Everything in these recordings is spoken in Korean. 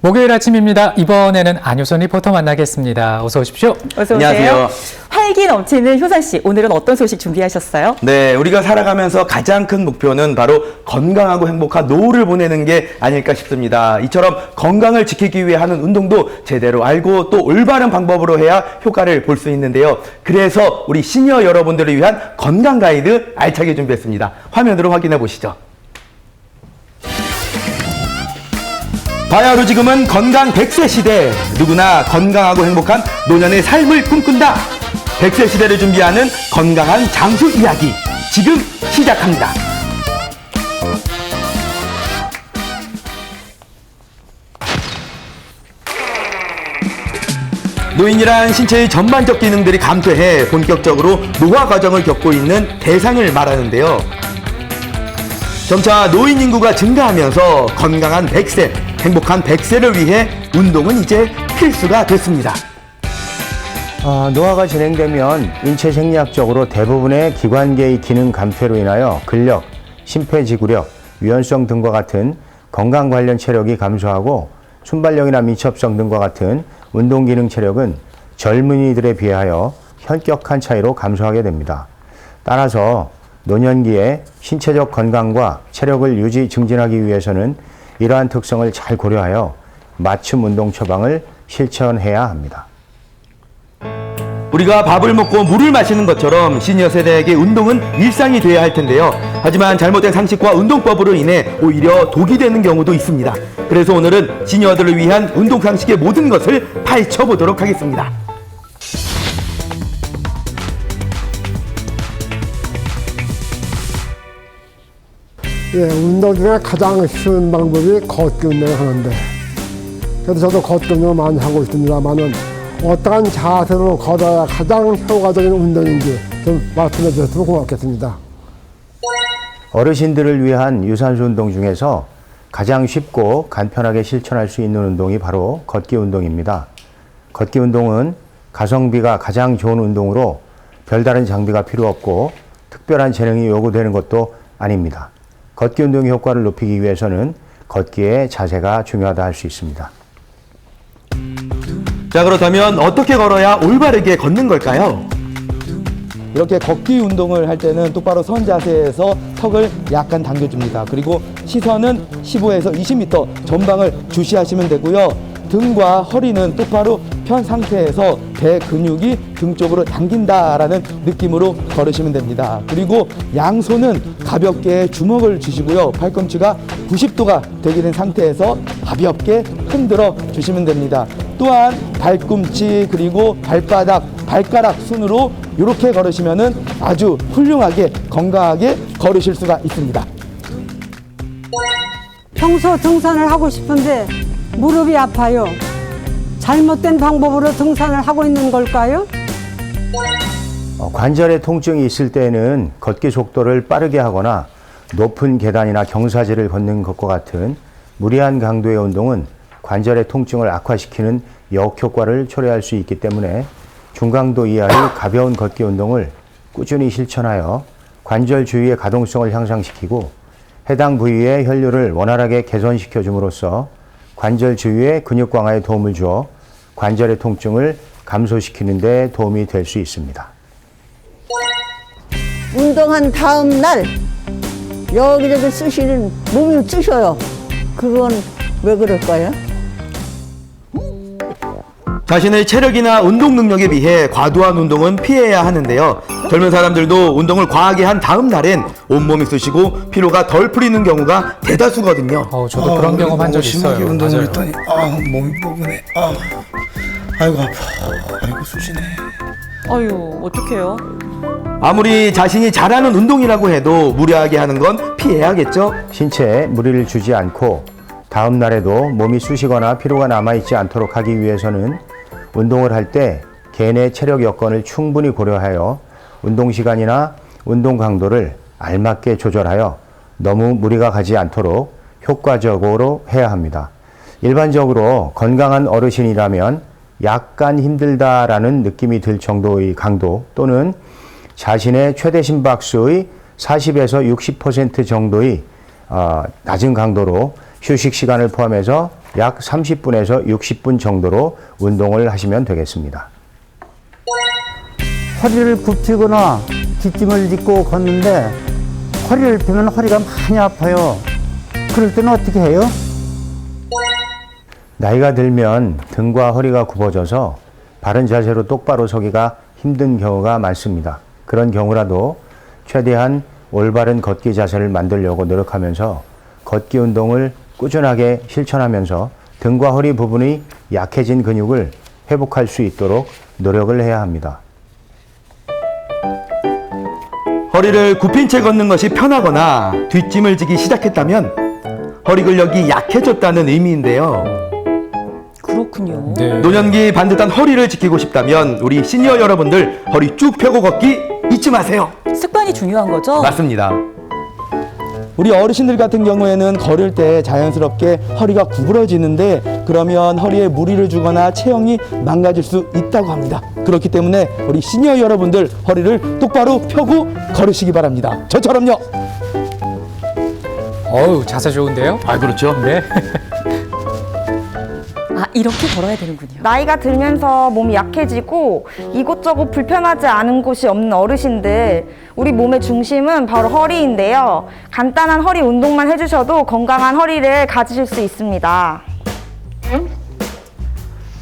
목요일 아침입니다. 이번에는 안효선 리포터 만나겠습니다. 어서 오십시오. 어서 오세요. 안녕하세요. 활기 넘치는 효선 씨, 오늘은 어떤 소식 준비하셨어요? 네, 우리가 살아가면서 가장 큰 목표는 바로 건강하고 행복한 노후를 보내는 게 아닐까 싶습니다. 이처럼 건강을 지키기 위해 하는 운동도 제대로 알고 또 올바른 방법으로 해야 효과를 볼 수 있는데요. 그래서 우리 시니어 여러분들을 위한 건강 가이드 알차게 준비했습니다. 화면으로 확인해 보시죠. 바야흐로 지금은 건강 100세 시대, 누구나 건강하고 행복한 노년의 삶을 꿈꾼다. 100세 시대를 준비하는 건강한 장수 이야기, 지금 시작합니다. 노인이란 신체의 전반적 기능들이 감퇴해 본격적으로 노화 과정을 겪고 있는 대상을 말하는데요. 점차 노인 인구가 증가하면서 건강한 100세, 행복한 100세를 위해 운동은 이제 필수가 됐습니다. 노화가 진행되면 인체 생리학적으로 대부분의 기관계의 기능 감퇴로 인하여 근력, 심폐지구력, 유연성 등과 같은 건강 관련 체력이 감소하고 순발력이나 민첩성 등과 같은 운동기능 체력은 젊은이들에 비하여 현격한 차이로 감소하게 됩니다. 따라서 노년기에 신체적 건강과 체력을 유지 증진하기 위해서는 이러한 특성을 잘 고려하여 맞춤 운동 처방을 실천해야 합니다. 우리가 밥을 먹고 물을 마시는 것처럼 시니어 세대에게 운동은 일상이 되어야 할 텐데요. 하지만 잘못된 상식과 운동법으로 인해 오히려 독이 되는 경우도 있습니다. 그래서 오늘은 시니어들을 위한 운동 상식의 모든 것을 파헤쳐 보도록 하겠습니다. 운동 중에 가장 쉬운 방법이 걷기 운동을 하는데, 그래서 저도 걷기 운동을 많이 하고 있습니다만은 어떠한 자세로 걸어야 가장 효과적인 운동인지 좀 말씀해 주셨으면 고맙겠습니다. 어르신들을 위한 유산소 운동 중에서 가장 쉽고 간편하게 실천할 수 있는 운동이 바로 걷기 운동입니다. 걷기 운동은 가성비가 가장 좋은 운동으로 별다른 장비가 필요 없고 특별한 재능이 요구되는 것도 아닙니다. 걷기 운동의 효과를 높이기 위해서는 걷기의 자세가 중요하다 할 수 있습니다. 자, 그렇다면 어떻게 걸어야 올바르게 걷는 걸까요? 이렇게 걷기 운동을 할 때는 똑바로 선 자세에서 턱을 약간 당겨줍니다. 그리고 시선은 15에서 20m 전방을 주시하시면 되고요. 등과 허리는 똑바로 편 상태에서 배 근육이 등 쪽으로 당긴다라는 느낌으로 걸으시면 됩니다. 그리고 양손은 가볍게 주먹을 쥐시고요. 팔꿈치가 90도가 되게 된 상태에서 가볍게 흔들어 주시면 됩니다. 또한 발꿈치 그리고 발바닥, 발가락 순으로 이렇게 걸으시면은 아주 훌륭하게 건강하게 걸으실 수가 있습니다. 평소 등산을 하고 싶은데 무릎이 아파요. 잘못된 방법으로 등산을 하고 있는 걸까요? 관절에 통증이 있을 때에는 걷기 속도를 빠르게 하거나 높은 계단이나 경사지를 걷는 것과 같은 무리한 강도의 운동은 관절의 통증을 악화시키는 역효과를 초래할 수 있기 때문에 중강도 이하의 가벼운 걷기 운동을 꾸준히 실천하여 관절 주위의 가동성을 향상시키고 해당 부위의 혈류를 원활하게 개선시켜 줌으로써 관절 주위의 근육 강화에 도움을 주어 관절의 통증을 감소시키는 데 도움이 될 수 있습니다. 운동한 다음 날 여기저기 쑤시는 몸이 쑤셔요. 그건 왜 그럴까요? 자신의 체력이나 운동 능력에 비해 과도한 운동은 피해야 하는데요. 젊은 사람들도 운동을 과하게 한 다음 날엔 온몸이 쑤시고 피로가 덜 풀리는 경우가 대다수거든요. 저도 그런 경험 한 적 있어요. 심하게 운동을 맞아요. 했더니 몸이 뻐근해. 아이고 아파. 아이고 쑤시네. 어휴, 어떡해요? 아무리 자신이 잘하는 운동이라고 해도 무리하게 하는 건 피해야겠죠? 신체에 무리를 주지 않고 다음 날에도 몸이 쑤시거나 피로가 남아있지 않도록 하기 위해서는 운동을 할 때 개인의 체력 여건을 충분히 고려하여 운동 시간이나 운동 강도를 알맞게 조절하여 너무 무리가 가지 않도록 효과적으로 해야 합니다. 일반적으로 건강한 어르신이라면 약간 힘들다라는 느낌이 들 정도의 강도 또는 자신의 최대 심박수의 40에서 60% 정도의 낮은 강도로 휴식 시간을 포함해서 약 30분에서 60분 정도로 운동을 하시면 되겠습니다. 허리를 굽히거나 뒷짐을 짚고 걷는데 허리를 펴면 허리가 많이 아파요. 그럴 때는 어떻게 해요? 나이가 들면 등과 허리가 굽어져서 바른 자세로 똑바로 서기가 힘든 경우가 많습니다. 그런 경우라도 최대한 올바른 걷기 자세를 만들려고 노력하면서 걷기 운동을 꾸준하게 실천하면서 등과 허리 부분이 약해진 근육을 회복할 수 있도록 노력을 해야 합니다. 허리를 굽힌 채 걷는 것이 편하거나 뒷짐을 지기 시작했다면 허리 근력이 약해졌다는 의미인데요. 그렇군요. 네. 노년기 반듯한 허리를 지키고 싶다면 우리 시니어 여러분들 허리 쭉 펴고 걷기 잊지 마세요. 습관이 중요한 거죠? 맞습니다. 우리 어르신들 같은 경우에는 걸을 때 자연스럽게 허리가 구부러지는데 그러면 허리에 무리를 주거나 체형이 망가질 수 있다고 합니다. 그렇기 때문에 우리 시니어 여러분들 허리를 똑바로 펴고 걸으시기 바랍니다. 저처럼요. 어우, 자세 좋은데요? 아, 그렇죠. 네. 아, 이렇게 걸어야 되는군요. 나이가 들면서 몸이 약해지고 이곳저곳 불편하지 않은 곳이 없는 어르신들, 우리 몸의 중심은 바로 허리인데요. 간단한 허리 운동만 해주셔도 건강한 허리를 가지실 수 있습니다.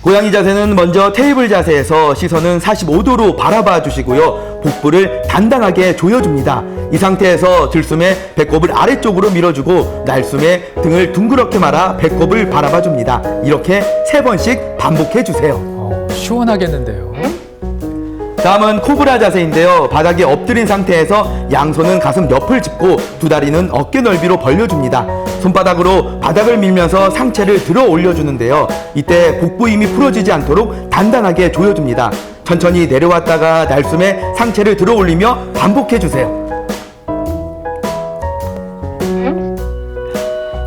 고양이 자세는 먼저 테이블 자세에서 시선은 45도로 바라봐 주시고요. 복부를 단단하게 조여줍니다. 이 상태에서 들숨에 배꼽을 아래쪽으로 밀어주고 날숨에 등을 둥그렇게 말아 배꼽을 바라봐 줍니다. 이렇게 3번씩 반복해 주세요. 시원하겠는데요. 다음은 코브라 자세인데요. 바닥에 엎드린 상태에서 양손은 가슴 옆을 짚고 두 다리는 어깨 넓이로 벌려줍니다. 손바닥으로 바닥을 밀면서 상체를 들어 올려주는데요. 이때 복부 힘이 풀어지지 않도록 단단하게 조여줍니다. 천천히 내려왔다가 날숨에 상체를 들어 올리며 반복해주세요.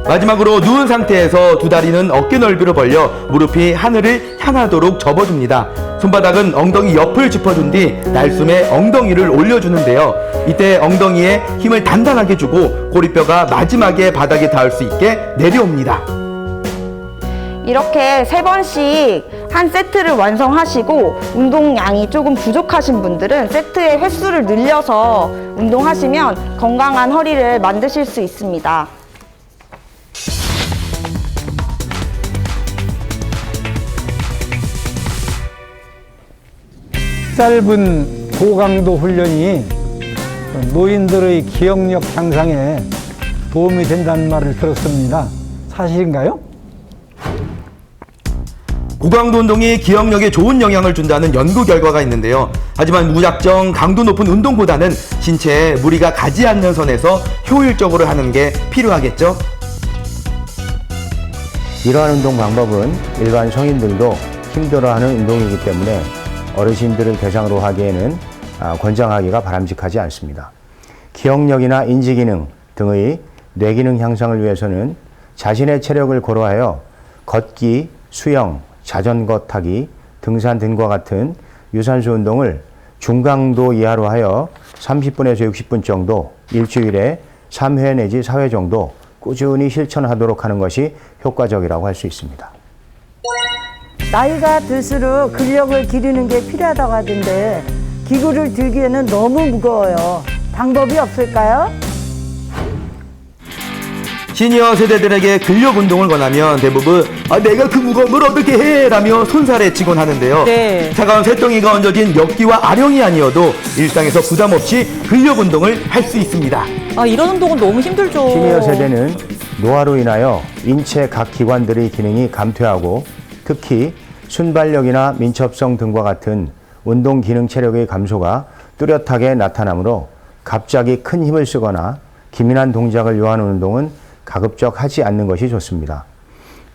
마지막으로 누운 상태에서 두 다리는 어깨 넓이로 벌려 무릎이 하늘을 향하도록 접어줍니다. 손바닥은 엉덩이 옆을 짚어준 뒤 날숨에 엉덩이를 올려주는데요. 이때 엉덩이에 힘을 단단하게 주고 꼬리뼈가 마지막에 바닥에 닿을 수 있게 내려옵니다. 이렇게 3번씩 한 세트를 완성하시고 운동량이 조금 부족하신 분들은 세트의 횟수를 늘려서 운동하시면 건강한 허리를 만드실 수 있습니다. 짧은 고강도 훈련이 노인들의 기억력 향상에 도움이 된다는 말을 들었습니다. 사실인가요? 고강도 운동이 기억력에 좋은 영향을 준다는 연구 결과가 있는데요. 하지만 무작정 강도 높은 운동보다는 신체에 무리가 가지 않는 선에서 효율적으로 하는 게 필요하겠죠? 이러한 운동 방법은 일반 성인들도 힘들어하는 운동이기 때문에 어르신들을 대상으로 하기에는 권장하기가 바람직하지 않습니다. 기억력이나 인지기능 등의 뇌기능 향상을 위해서는 자신의 체력을 고려하여 걷기, 수영, 자전거 타기, 등산 등과 같은 유산소 운동을 중강도 이하로 하여 30분에서 60분 정도 일주일에 3회 내지 4회 정도 꾸준히 실천하도록 하는 것이 효과적이라고 할 수 있습니다. 나이가 들수록 근력을 기르는 게 필요하다고 하던데 기구를 들기에는 너무 무거워요. 방법이 없을까요? 시니어 세대들에게 근력 운동을 권하면 대부분 내가 그 무거운 걸 어떻게 해? 라며 손살에 치곤 하는데요. 네. 차가운 새덩이가 얹어진 역기와 아령이 아니어도 일상에서 부담 없이 근력 운동을 할 수 있습니다. 아, 이런 운동은 너무 힘들죠. 시니어 세대는 노화로 인하여 인체 각 기관들의 기능이 감퇴하고 특히 순발력이나 민첩성 등과 같은 운동 기능 체력의 감소가 뚜렷하게 나타나므로 갑자기 큰 힘을 쓰거나 기민한 동작을 요하는 운동은 가급적 하지 않는 것이 좋습니다.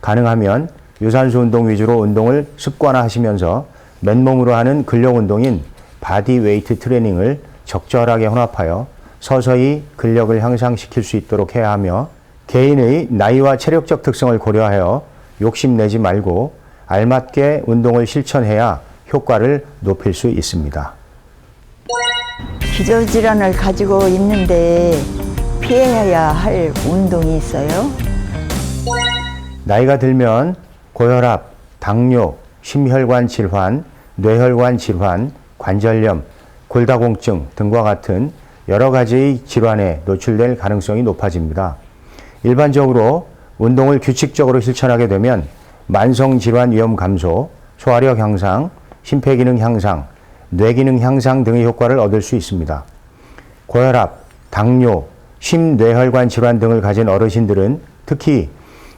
가능하면 유산소 운동 위주로 운동을 습관화하시면서 맨몸으로 하는 근력 운동인 바디 웨이트 트레이닝을 적절하게 혼합하여 서서히 근력을 향상시킬 수 있도록 해야 하며 개인의 나이와 체력적 특성을 고려하여 욕심내지 말고 알맞게 운동을 실천해야 효과를 높일 수 있습니다. 기저질환을 가지고 있는데 피해야 할 운동이 있어요? 나이가 들면 고혈압, 당뇨, 심혈관 질환, 뇌혈관 질환, 관절염, 골다공증 등과 같은 여러 가지의 질환에 노출될 가능성이 높아집니다. 일반적으로 운동을 규칙적으로 실천하게 되면 만성질환 위험 감소, 소화력 향상, 심폐기능 향상, 뇌기능 향상 등의 효과를 얻을 수 있습니다. 고혈압, 당뇨, 심뇌혈관 질환 등을 가진 어르신들은 특히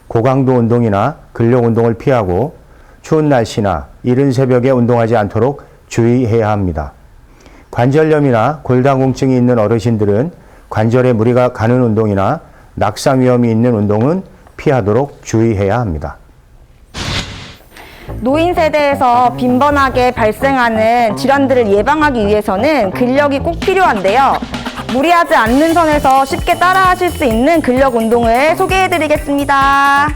고강도 운동이나 근력 운동을 피하고 추운 날씨나 이른 새벽에 운동하지 않도록 주의해야 합니다. 관절염이나 골다공증이 있는 어르신들은 관절에 무리가 가는 운동이나 낙상 위험이 있는 운동은 피하도록 주의해야 합니다. 노인 세대에서 빈번하게 발생하는 질환들을 예방하기 위해서는 근력이 꼭 필요한데요. 무리하지 않는 선에서 쉽게 따라하실 수 있는 근력 운동을 소개해드리겠습니다.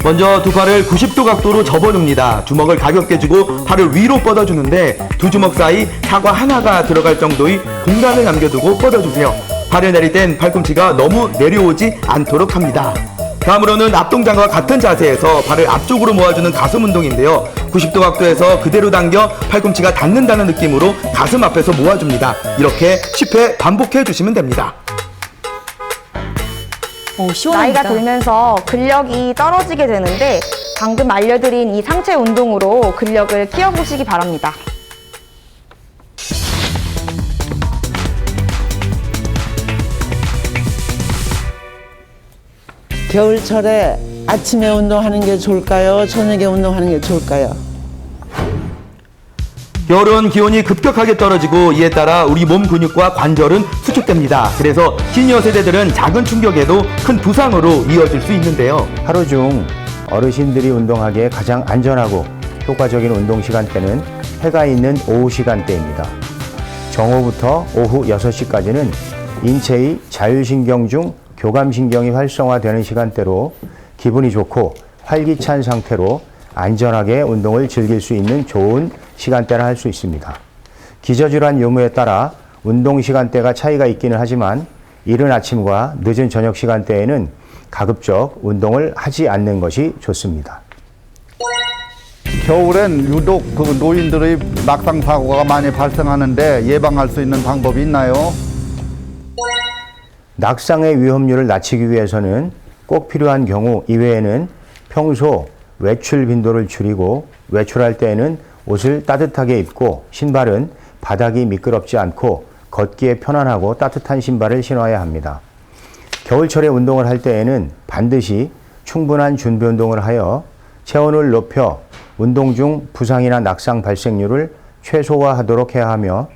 먼저 두 팔을 90도 각도로 접어줍니다. 주먹을 가볍게 쥐고 팔을 위로 뻗어주는데 두 주먹 사이 사과 하나가 들어갈 정도의 공간을 남겨두고 뻗어주세요. 팔을 내릴 땐 팔꿈치가 너무 내려오지 않도록 합니다. 다음으로는 앞동작과 같은 자세에서 발을 앞쪽으로 모아주는 가슴 운동인데요. 90도 각도에서 그대로 당겨 팔꿈치가 닿는다는 느낌으로 가슴 앞에서 모아줍니다. 이렇게 10회 반복해 주시면 됩니다. 나이가 들면서 근력이 떨어지게 되는데 방금 알려드린 이 상체 운동으로 근력을 키워보시기 바랍니다. 겨울철에 아침에 운동하는 게 좋을까요? 저녁에 운동하는 게 좋을까요? 겨울은 기온이 급격하게 떨어지고 이에 따라 우리 몸 근육과 관절은 수축됩니다. 그래서 시니어 세대들은 작은 충격에도 큰 부상으로 이어질 수 있는데요. 하루 중 어르신들이 운동하기에 가장 안전하고 효과적인 운동 시간대는 해가 있는 오후 시간대입니다. 정오부터 오후 6시까지는 인체의 자율신경 중 교감신경이 활성화되는 시간대로 기분이 좋고 활기찬 상태로 안전하게 운동을 즐길 수 있는 좋은 시간대라 할 수 있습니다. 기저질환 유무에 따라 운동 시간대가 차이가 있기는 하지만 이른 아침과 늦은 저녁 시간대에는 가급적 운동을 하지 않는 것이 좋습니다. 겨울엔 유독 노인들의 낙상 사고가 많이 발생하는데 예방할 수 있는 방법이 있나요? 낙상의 위험률을 낮추기 위해서는 꼭 필요한 경우 이외에는 평소 외출 빈도를 줄이고 외출할 때에는 옷을 따뜻하게 입고 신발은 바닥이 미끄럽지 않고 걷기에 편안하고 따뜻한 신발을 신어야 합니다. 겨울철에 운동을 할 때에는 반드시 충분한 준비 운동을 하여 체온을 높여 운동 중 부상이나 낙상 발생률을 최소화하도록 해야 하며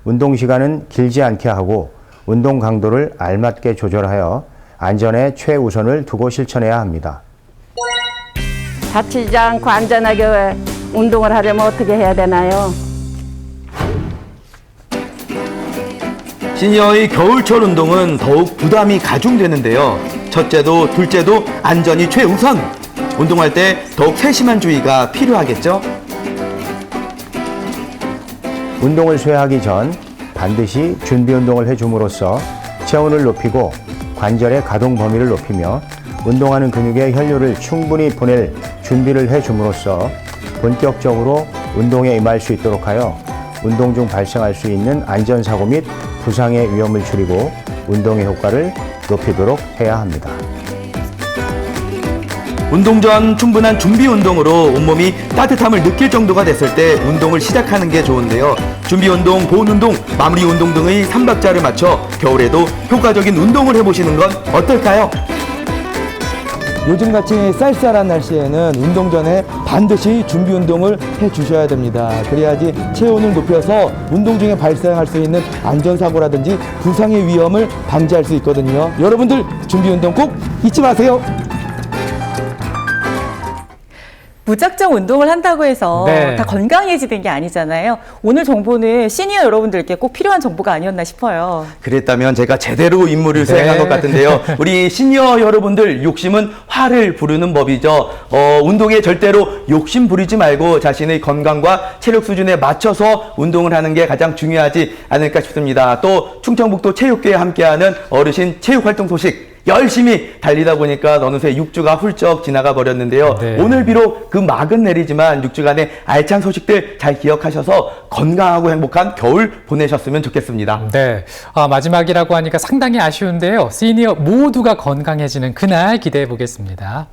운동 시간은 길지 않게 하고 운동 강도를 알맞게 조절하여 안전에 최우선을 두고 실천해야 합니다. 다치지 않고 안전하게 운동을 하려면 어떻게 해야 되나요? 시니어의 겨울철 운동은 더욱 부담이 가중되는데요. 첫째도 둘째도 안전이 최우선. 운동할 때 더욱 세심한 주의가 필요하겠죠? 운동을 쇠하기 전 반드시 준비 운동을 해줌으로써 체온을 높이고 관절의 가동 범위를 높이며 운동하는 근육의 혈류를 충분히 보낼 준비를 해줌으로써 본격적으로 운동에 임할 수 있도록 하여 운동 중 발생할 수 있는 안전사고 및 부상의 위험을 줄이고 운동의 효과를 높이도록 해야 합니다. 운동 전 충분한 준비 운동으로 온몸이 따뜻함을 느낄 정도가 됐을 때 운동을 시작하는 게 좋은데요. 준비 운동, 보온 운동, 마무리 운동 등의 3박자를 맞춰 겨울에도 효과적인 운동을 해보시는 건 어떨까요? 요즘같이 쌀쌀한 날씨에는 운동 전에 반드시 준비 운동을 해주셔야 됩니다. 그래야지 체온을 높여서 운동 중에 발생할 수 있는 안전사고라든지 부상의 위험을 방지할 수 있거든요. 여러분들 준비 운동 꼭 잊지 마세요. 무작정 운동을 한다고 해서 네. 다 건강해지는 게 아니잖아요. 오늘 정보는 시니어 여러분들께 꼭 필요한 정보가 아니었나 싶어요. 그랬다면 제가 제대로 임무를 수행한 것 같은데요. 우리 시니어 여러분들 욕심은 화를 부르는 법이죠. 운동에 절대로 욕심 부리지 말고 자신의 건강과 체력 수준에 맞춰서 운동을 하는 게 가장 중요하지 않을까 싶습니다. 또 충청북도 체육계에 함께하는 어르신 체육활동 소식 열심히 달리다 보니까 어느새 6주가 훌쩍 지나가 버렸는데요. 네. 오늘 비록 그 막은 내리지만 6주간의 알찬 소식들 잘 기억하셔서 건강하고 행복한 겨울 보내셨으면 좋겠습니다. 네. 마지막이라고 하니까 상당히 아쉬운데요. 시니어 모두가 건강해지는 그날 기대해 보겠습니다.